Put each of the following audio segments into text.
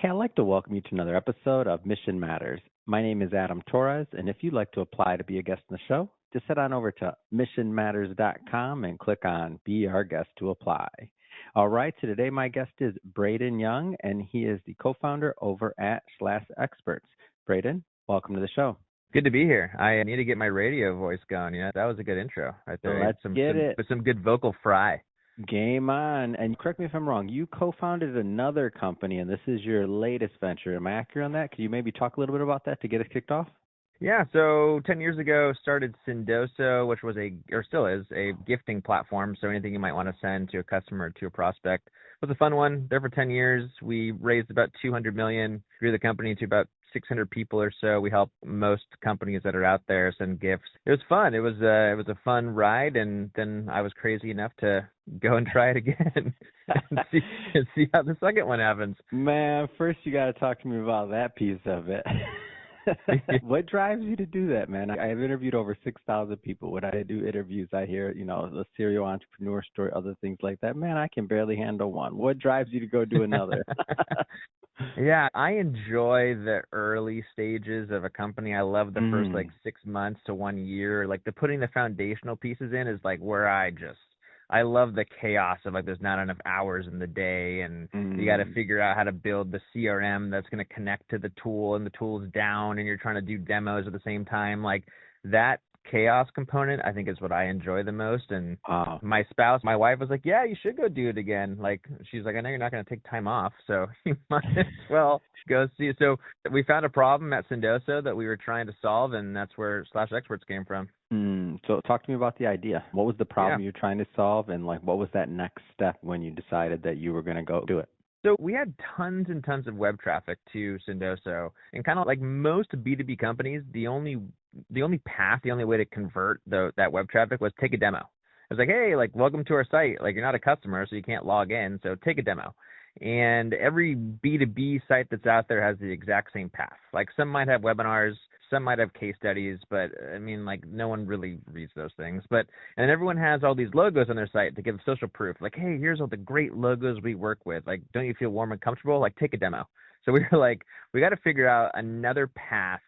Hey, I'd like to welcome you to another episode of Mission Matters. My name is Adam Torres, and if you'd like to apply to be a guest in the show, just head on over to missionmatters.com and click on Be Our Guest to apply. All right, so today my guest is Braden Young, and he is the co-founder over at Slash Experts. Braden, welcome to the show. Good to be here. I need to get my radio voice going. Yeah, that was a good intro right there. Let's get it. With some good vocal fry. Game on. And correct me if I'm wrong, you co-founded another company, and this is your latest venture. Am I accurate on that? Could you maybe talk a little bit about that to get us kicked off? Yeah, so 10 years ago, started Sendoso, which was still is, a gifting platform. So anything you might want to send to a customer or to a prospect. It was a fun one. There for 10 years. We raised about $200 million, grew the company to about 600 people or so. We help most companies that are out there send gifts. It was fun. It was a fun ride, and then I was crazy enough to go and try it again and see how the second one happens. Man, first you got to talk to me about that piece of it. What drives you to do that, man? I've interviewed over 6,000 people. When I do interviews, I hear, the serial entrepreneur story, other things like that. Man, I can barely handle one. What drives you to go do another? Yeah, I enjoy the early stages of a company. I love the first 6 months to 1 year. Like the putting the foundational pieces in is like where I love the chaos of like there's not enough hours in the day, and you got to figure out how to build the CRM that's going to connect to the tool, and the tool's down and you're trying to do demos at the same time. Like that chaos component, I think, is what I enjoy the most. And my wife was like, yeah, you should go do it again. Like, she's like, I know you're not going to take time off, so you might as well go see it. So we found a problem at Sendoso that we were trying to solve, and that's where Slash Experts came from. So talk to me about the idea. What was the problem you're trying to solve, and like what was that next step when you decided that you were going to go do it? So we had tons and tons of web traffic to Sendoso, and kind of like most B2B companies, the only path, the only way to convert that web traffic was take a demo. It was like, hey, like, welcome to our site. Like, you're not a customer, so you can't log in, so take a demo. And every B2B site that's out there has the exact same path. Like, some might have webinars, some might have case studies, but I mean, like, no one really reads those things. And everyone has all these logos on their site to give social proof. Like, hey, here's all the great logos we work with. Like, don't you feel warm and comfortable? Like, take a demo. So we were like, we got to figure out another path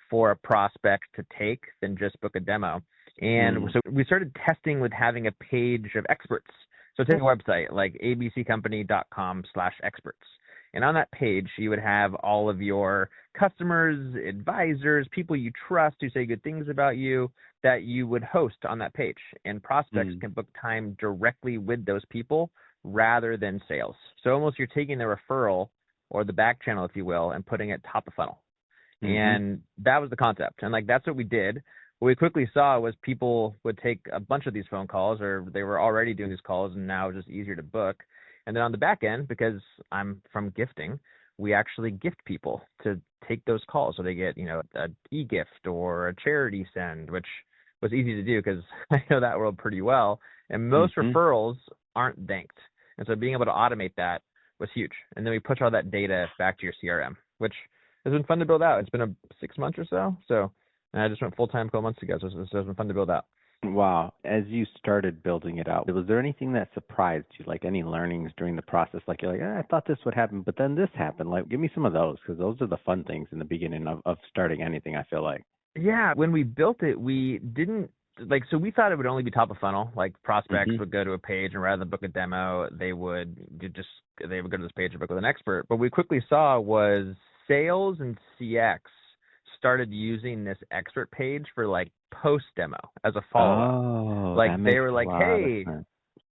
for a prospect to take than just book a demo. And so we started testing with having a page of experts. So take a website like abccompany.com/experts. And on that page, you would have all of your customers, advisors, people you trust who say good things about you that you would host on that page. And prospects can book time directly with those people rather than sales. So almost you're taking the referral or the back channel, if you will, and putting it top of funnel. And that was the concept. And like, that's what we did. What we quickly saw was people would take a bunch of these phone calls, or they were already doing these calls, and now it's just easier to book. And then on the back end, because I'm from gifting, we actually gift people to take those calls. So they get, an e-gift or a charity send, which was easy to do because I know that world pretty well. And most referrals aren't thanked. And so being able to automate that was huge. And then we push all that data back to your CRM, which has been fun to build out. It's been 6 months or so. And I just went full-time a couple months ago, so it's been fun to build out. Wow. As you started building it out, was there anything that surprised you, like any learnings during the process? Like you're like, I thought this would happen, but then this happened. Like, give me some of those, because those are the fun things in the beginning of starting anything, I feel like. Yeah, when we built it, we didn't, so we thought it would only be top of funnel. Like prospects would go to a page, and rather than book a demo, they would go to this page and book with an expert. But we quickly saw was sales and CX started using this expert page for like post demo as a follow-up. Like they were like, hey,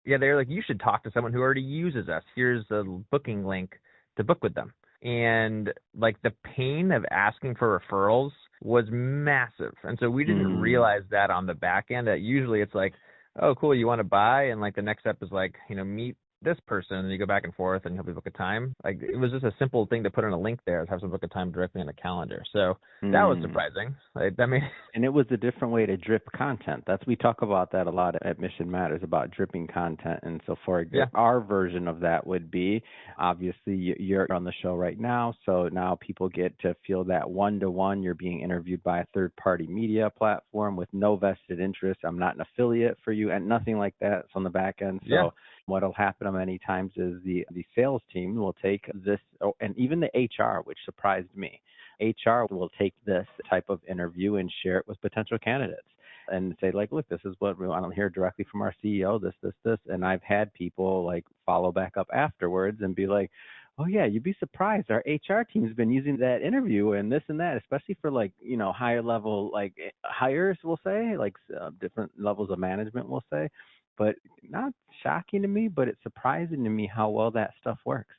they were like, you should talk to someone who already uses us. Here's a booking link to book with them. And like the pain of asking for referrals was massive. And so we didn't realize that on the back end, that usually it's like, oh, cool, you want to buy? And like the next step is like, meet this person, and you go back and forth and help you book a time. Like it was just a simple thing to put in a link there, to have someone book a time directly on a calendar. So that was surprising. Like and it was a different way to drip content. We talk about that a lot at Mission Matters, about dripping content. And so for example, our version of that would be, obviously you're on the show right now, so now people get to feel that one-to-one. You're being interviewed by a third-party media platform with no vested interest. I'm not an affiliate for you and nothing like that. It's on the back end. So What'll happen many times is the sales team will take this, oh, and even the HR, which surprised me. HR will take this type of interview and share it with potential candidates and say, like, look, this is what we want to hear directly from our CEO, this. And I've had people like follow back up afterwards and be like, oh yeah, you'd be surprised. Our HR team's been using that interview and this and that, especially for like, higher level, like hires, we'll say, like different levels of management, we'll say. But not shocking to me, but it's surprising to me how well that stuff works.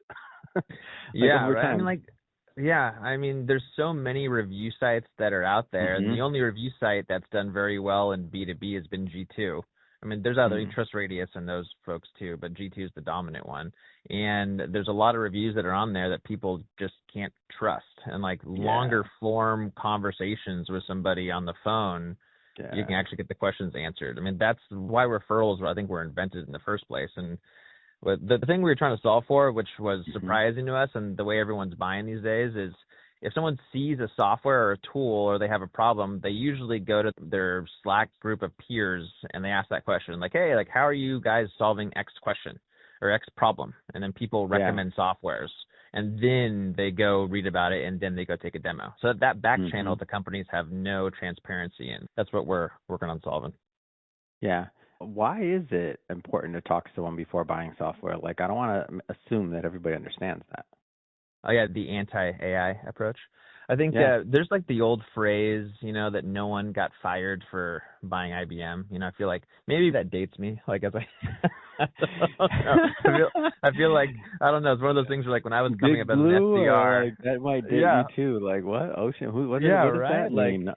Like Yeah, over right. time. I mean, there's so many review sites that are out there, and the only review site that's done very well in B2B has been G2. I mean, there's other Trust Radius and those folks too, but G2 is the dominant one. And there's a lot of reviews that are on there that people just can't trust. And like longer form conversations with somebody on the phone, you can actually get the questions answered. I mean, that's why referrals, I think, were invented in the first place. And the thing we were trying to solve for, which was surprising to us, and the way everyone's buying these days, is if someone sees a software or a tool or they have a problem, they usually go to their Slack group of peers and they ask that question, like, hey, like, how are you guys solving X question or X problem? And then people recommend softwares, and then they go read about it, and then they go take a demo. So that back channel, the companies have no transparency in. That's what we're working on solving. Yeah. Why is it important to talk to someone before buying software? Like, I don't want to assume that everybody understands that. Oh, yeah, the anti-AI approach. I think there's like the old phrase, that no one got fired for buying IBM. I feel like maybe that dates me. Like, as I feel like, I don't know. It's one of those things where, like, when I was coming up as an SDR, like, that might date you too. Like, what? Ocean? What does that mean?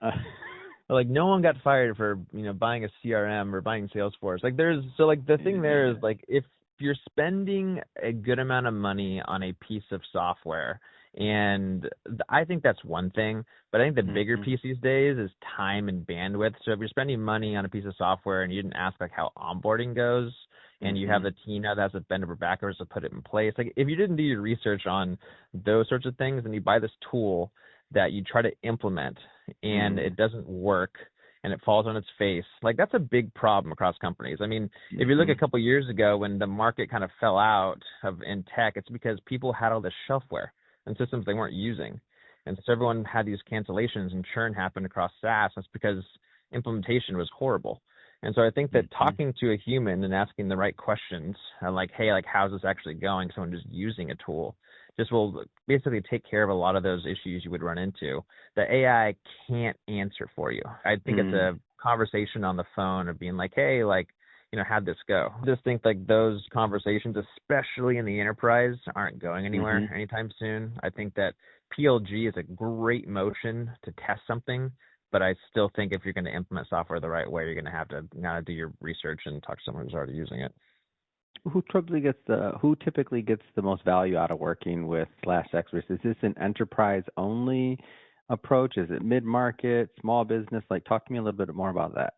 Like, no one got fired for, buying a CRM or buying Salesforce. Like, the thing there is, like, if you're spending a good amount of money on a piece of software, and I think that's one thing, but I think the bigger piece these days is time and bandwidth. So if you're spending money on a piece of software and you didn't ask, like, how onboarding goes, and you have the team now that has to bend over backwards to put it in place, like, if you didn't do your research on those sorts of things and you buy this tool that you try to implement and it doesn't work and it falls on its face, like, that's a big problem across companies. I mean, if you look a couple of years ago when the market kind of fell out in tech, it's because people had all this shelfware and systems they weren't using. And so everyone had these cancellations and churn happened across SaaS. That's because implementation was horrible. And so I think that talking to a human and asking the right questions, like, hey, like, how's this actually going? Someone just using a tool just will basically take care of a lot of those issues you would run into that AI can't answer for you. I think it's a conversation on the phone of being like, hey, like, how'd this go? I just think like those conversations, especially in the enterprise, aren't going anywhere anytime soon. I think that PLG is a great motion to test something, but I still think if you're going to implement software the right way, you're going to have to do your research and talk to someone who's already using it. Who typically gets the most value out of working with /experts? Is this an enterprise only approach? Is it mid-market, small business? Like, talk to me a little bit more about that.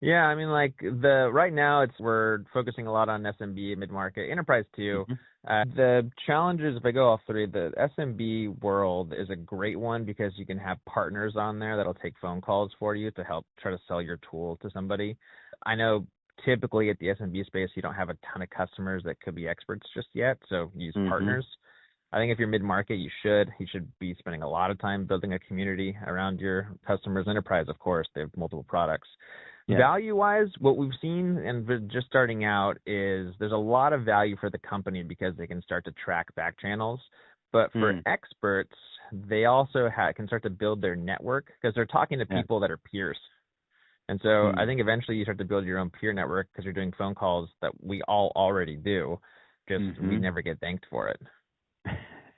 Yeah, I mean, like, right now we're focusing a lot on SMB, mid-market, enterprise too. The challenges, if I go off three, the SMB world is a great one because you can have partners on there that'll take phone calls for you to help try to sell your tool to somebody. I know typically at the SMB space, you don't have a ton of customers that could be experts just yet, so use partners. I think if you're mid-market, you should be spending a lot of time building a community around your customers. Enterprise, of course, they have multiple products. Value-wise, what we've seen, and just starting out, is there's a lot of value for the company because they can start to track back channels. But for experts, they also can start to build their network because they're talking to people that are peers. And so I think eventually you start to build your own peer network because you're doing phone calls that we all already do, just we never get thanked for it.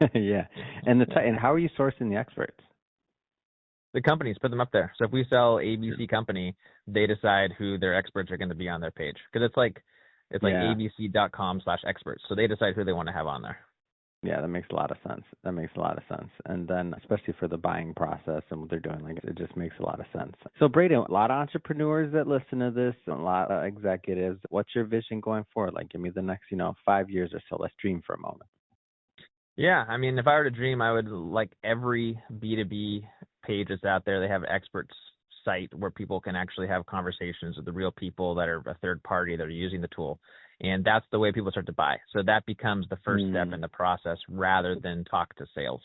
And how are you sourcing the experts? The companies put them up there. So if we sell ABC company, they decide who their experts are going to be on their page because it's like abc.com/experts. So they decide who they want to have on there. Yeah, that makes a lot of sense. And then especially for the buying process and what they're doing, like, it just makes a lot of sense. So Brady, a lot of entrepreneurs that listen to this, a lot of executives, what's your vision going forward? Like, give me the next, 5 years or so. Let's dream for a moment. Yeah, I mean, if I were to dream, I would like every B2B page that's out there, they have experts site where people can actually have conversations with the real people that are a third party that are using the tool. And that's the way people start to buy. So that becomes the first step in the process rather than talk to sales,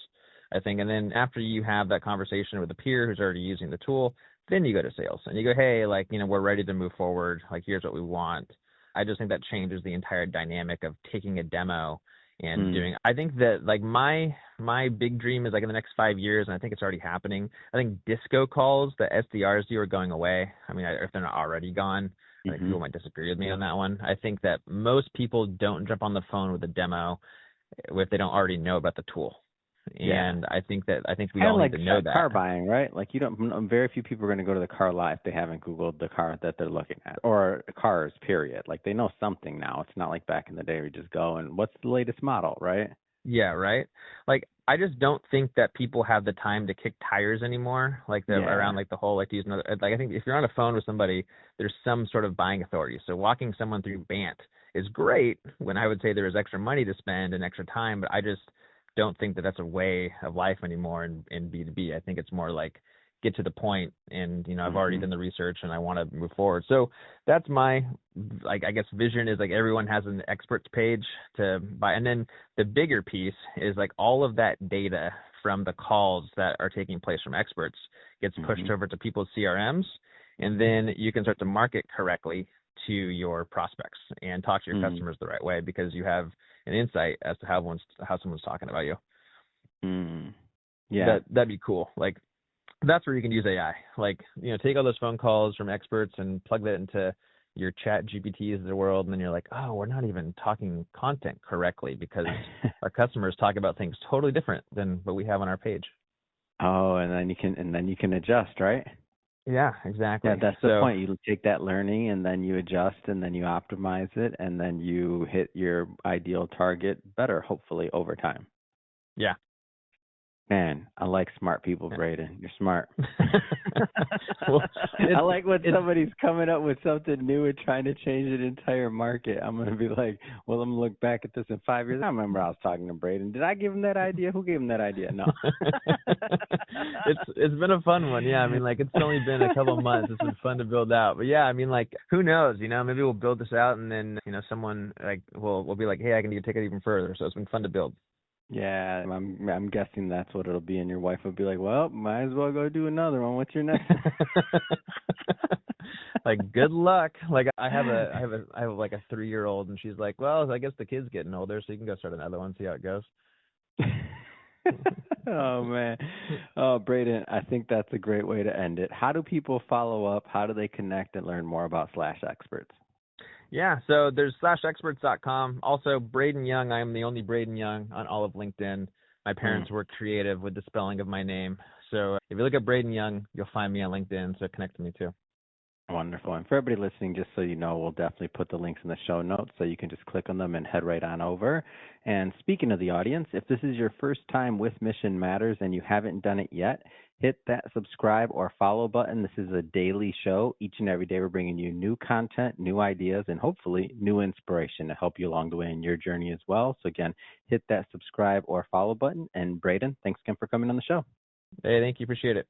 I think. And then after you have that conversation with a peer who's already using the tool, then you go to sales and you go, hey, like, we're ready to move forward. Like, here's what we want. I just think that changes the entire dynamic of taking a demo and doing. I think that like my big dream is like in the next 5 years, and I think it's already happening. I think disco calls that SDRs do are going away. I mean, if they're not already gone, I think people might disagree with me on that one. I think that most people don't jump on the phone with a demo if they don't already know about the tool. And I think we all need to know that. Car buying, right? Like very few people are going to go to the car lot if they haven't Googled the car that they're looking at, or cars, period. Like they know something now. It's not like back in the day we just go and what's the latest model, right? Yeah, right. Like I just don't think that people have the time to kick tires anymore. Like around like the whole like to use another. Like I think if you're on a phone with somebody, there's some sort of buying authority. So walking someone through BANT is great when I would say there is extra money to spend and extra time, but I just don't think that that's a way of life anymore in B2B. I think it's more like get to the point and, I've already done the research and I want to move forward. So that's my, like, I guess vision is like everyone has an experts page to buy. And then the bigger piece is like all of that data from the calls that are taking place from experts gets pushed over to people's CRMs. And then you can start to market correctly to your prospects and talk to your customers the right way because you have an insight as to how someone's talking about you. Yeah, that'd be cool. Like that's where you can use AI. Like take all those phone calls from experts and plug that into your chat GPTs of the world, and then you're like, oh, we're not even talking content correctly because our customers talk about things totally different than what we have on our page. Oh, and then you can adjust, right? Yeah, exactly. Yeah, that's the point. You take that learning and then you adjust and then you optimize it and then you hit your ideal target better, hopefully, over time. Yeah. Man, I like smart people, Braden. You're smart. Well, I like when somebody's coming up with something new and trying to change an entire market. I'm going to be like, well, I'm going to look back at this in 5 years. I remember I was talking to Braden. Did I give him that idea? Who gave him that idea? No. It's been a fun one. Yeah, I mean, like, it's only been a couple of months. It's been fun to build out. But, yeah, I mean, like, who knows? Maybe we'll build this out and then, someone, like, will be like, hey, I can take it even further. So it's been fun to build. Yeah, I'm guessing that's what it'll be, and your wife will be like, "Well, might as well go do another one. What's your next one?" Like, good luck. Like, I have like a 3-year-old, and she's like, "Well, I guess the kid's getting older, so you can go start another one, see how it goes." Oh man, oh Braden, I think that's a great way to end it. How do people follow up? How do they connect and learn more about /experts? Yeah, so there's /experts.com. Also, Braden Young. I am the only Braden Young on all of LinkedIn. My parents were creative with the spelling of my name. So if you look at Braden Young, you'll find me on LinkedIn, so connect to me too. Wonderful. And for everybody listening, just so you know, we'll definitely put the links in the show notes so you can just click on them and head right on over. And speaking of the audience, if this is your first time with Mission Matters and you haven't done it yet, hit that subscribe or follow button. This is a daily show. Each and every day we're bringing you new content, new ideas, and hopefully new inspiration to help you along the way in your journey as well. So again, hit that subscribe or follow button. And Braden, thanks again for coming on the show. Hey, thank you. Appreciate it.